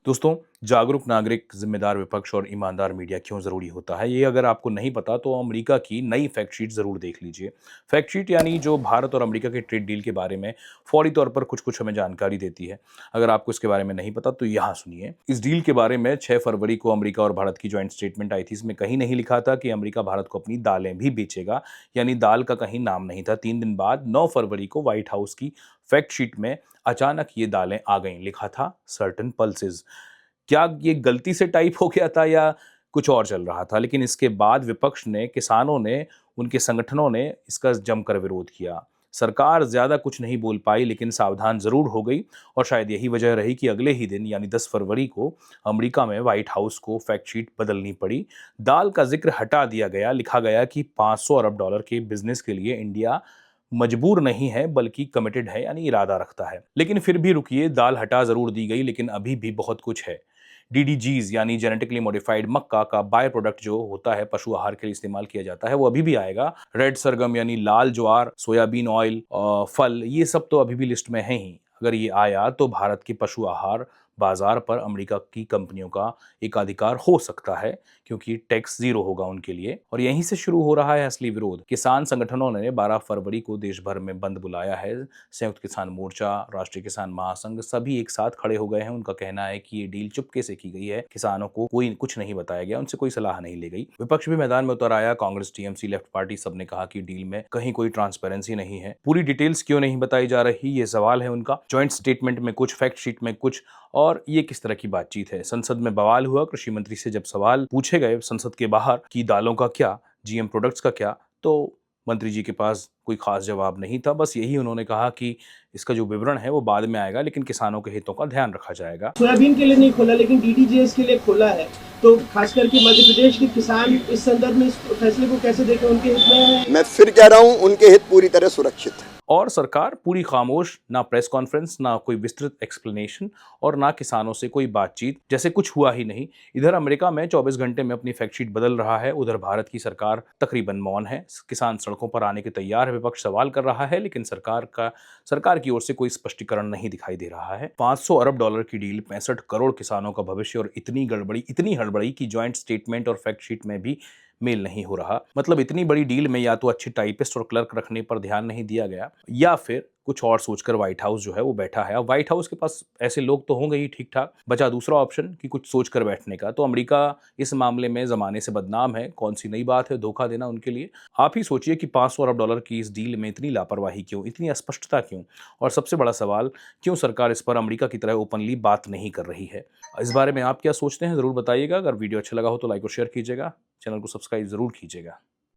दोस्तों, जागरूक नागरिक, जिम्मेदार विपक्ष और ईमानदार मीडिया क्यों ज़रूरी होता है, ये अगर आपको नहीं पता तो अमेरिका की नई फैक्ट शीट ज़रूर देख लीजिए। फैक्ट शीट यानी जो भारत और अमेरिका के ट्रेड डील के बारे में फौरी तौर पर कुछ-कुछ हमें जानकारी देती है। अगर आपको इसके बारे में नहीं पता तो यहाँ सुनिए। इस डील के बारे में 6 फरवरी को अमेरिका और भारत की जॉइंट स्टेटमेंट आई थी। इसमें कहीं नहीं लिखा था कि अमेरिका भारत को अपनी दालें भी बेचेगा, यानी दाल का कहीं नाम नहीं था। 3 दिन बाद 9 फरवरी को व्हाइट हाउस की फैक्ट शीट में अचानक ये दालें आ गईं। लिखा था सर्टेन पल्सेस। क्या ये गलती से टाइप हो गया था या कुछ और चल रहा था? लेकिन इसके बाद विपक्ष ने, किसानों ने, उनके संगठनों ने इसका जमकर विरोध किया। सरकार ज़्यादा कुछ नहीं बोल पाई लेकिन सावधान ज़रूर हो गई और शायद यही वजह रही कि अगले ही दिन यानी 10 फरवरी को अमेरिका में व्हाइट हाउस को फैक्ट शीट बदलनी पड़ी। दाल का ज़िक्र हटा दिया गया, लिखा गया कि 500 अरब डॉलर के बिज़नेस के लिए इंडिया मजबूर नहीं है बल्कि कमिटेड है यानी इरादा रखता है। लेकिन फिर भी रुकिए, दाल हटा ज़रूर दी गई लेकिन अभी भी बहुत कुछ है। डीडीजीज यानी जेनेटिकली मॉडिफाइड मक्का का बाय प्रोडक्ट जो होता है, पशु आहार के लिए इस्तेमाल किया जाता है, वो अभी भी आएगा। रेड सरगम यानी लाल ज्वार, सोयाबीन ऑयल, फल, ये सब तो अभी भी लिस्ट में है ही। अगर ये आया तो भारत के पशु आहार बाजार पर अमेरिका की कंपनियों का एकाधिकार हो सकता है, क्योंकि टैक्स जीरो होगा उनके लिए। और यहीं से शुरू हो रहा है असली विरोध। किसान संगठनों ने 12 फरवरी को देश भर में बंद बुलाया है। संयुक्त किसान मोर्चा, राष्ट्रीय किसान महासंघ सभी एक साथ खड़े हो गए हैं। उनका कहना है कि ये डील चुपके से की गई है, किसानों को कोई कुछ नहीं बताया गया, उनसे कोई सलाह नहीं ली गई। विपक्ष भी मैदान में उतर आया। कांग्रेस, टीएमसी, लेफ्ट पार्टी सब ने कहा कि डील में कहीं कोई ट्रांसपेरेंसी नहीं है। पूरी डिटेल्स क्यों नहीं बताई जा रही, ये सवाल है उनका। जॉइंट स्टेटमेंट में कुछ, फैक्ट शीट में कुछ, और ये किस तरह की बातचीत है। संसद में बवाल हुआ। कृषि मंत्री से जब सवाल पूछे गए संसद के बाहर कि दालों का क्या, जीएम प्रोडक्ट्स का क्या, तो मंत्री जी के पास कोई खास जवाब नहीं था। बस यही उन्होंने कहा कि इसका जो विवरण है वो बाद में आएगा लेकिन किसानों के हितों का ध्यान रखा जाएगा। सोयाबीन के लिए नहीं खोला लेकिन डीडीजीएस के लिए खोला है, तो खास करके मध्य प्रदेश के किसान इस संदर्भ में इस फैसले को कैसे देखें? उनके हित में है? मैं फिर कह रहा हूं, उनके हित पूरी तरह सुरक्षित है। और सरकार पूरी खामोश, ना प्रेस कॉन्फ्रेंस, ना कोई विस्तृत एक्सप्लेनेशन और ना किसानों से कोई बातचीत, जैसे कुछ हुआ ही नहीं। इधर अमेरिका में 24 घंटे में अपनी फैक्ट शीट बदल रहा है, उधर भारत की सरकार तकरीबन मौन है। किसान सड़कों पर आने के तैयार है, विपक्ष सवाल कर रहा है लेकिन सरकार की ओर से कोई स्पष्टीकरण नहीं दिखाई दे रहा है। 500 अरब डॉलर की डील, 65 करोड़ किसानों का भविष्य और इतनी गड़बड़ी, इतनी हड़बड़ी कि ज्वाइंट स्टेटमेंट और फैक्ट शीट में भी मेल नहीं हो रहा। मतलब इतनी बड़ी डील में या तो अच्छे टाइपिस्ट और क्लर्क रखने पर ध्यान नहीं दिया गया या फिर कुछ और सोचकर व्हाइट हाउस जो है वो बैठा है। अब व्हाइट हाउस के पास ऐसे लोग तो होंगे ही ठीक ठाक, बचा दूसरा ऑप्शन कि कुछ सोचकर बैठने का। तो अमेरिका इस मामले में जमाने से बदनाम है। कौन सी नई बात है धोखा देना उनके लिए? आप ही सोचिए कि 500 अरब डॉलर की इस डील में इतनी लापरवाही क्यों, इतनी अस्पष्टता क्यों? और सबसे बड़ा सवाल, क्यों सरकार इस पर अमेरिका की तरह ओपनली बात नहीं कर रही है? इस बारे में आप क्या सोचते हैं, जरूर बताइएगा। अगर वीडियो अच्छा लगा हो तो लाइक और शेयर कीजिएगा, चैनल को सब्सक्राइब जरूर कीजिएगा।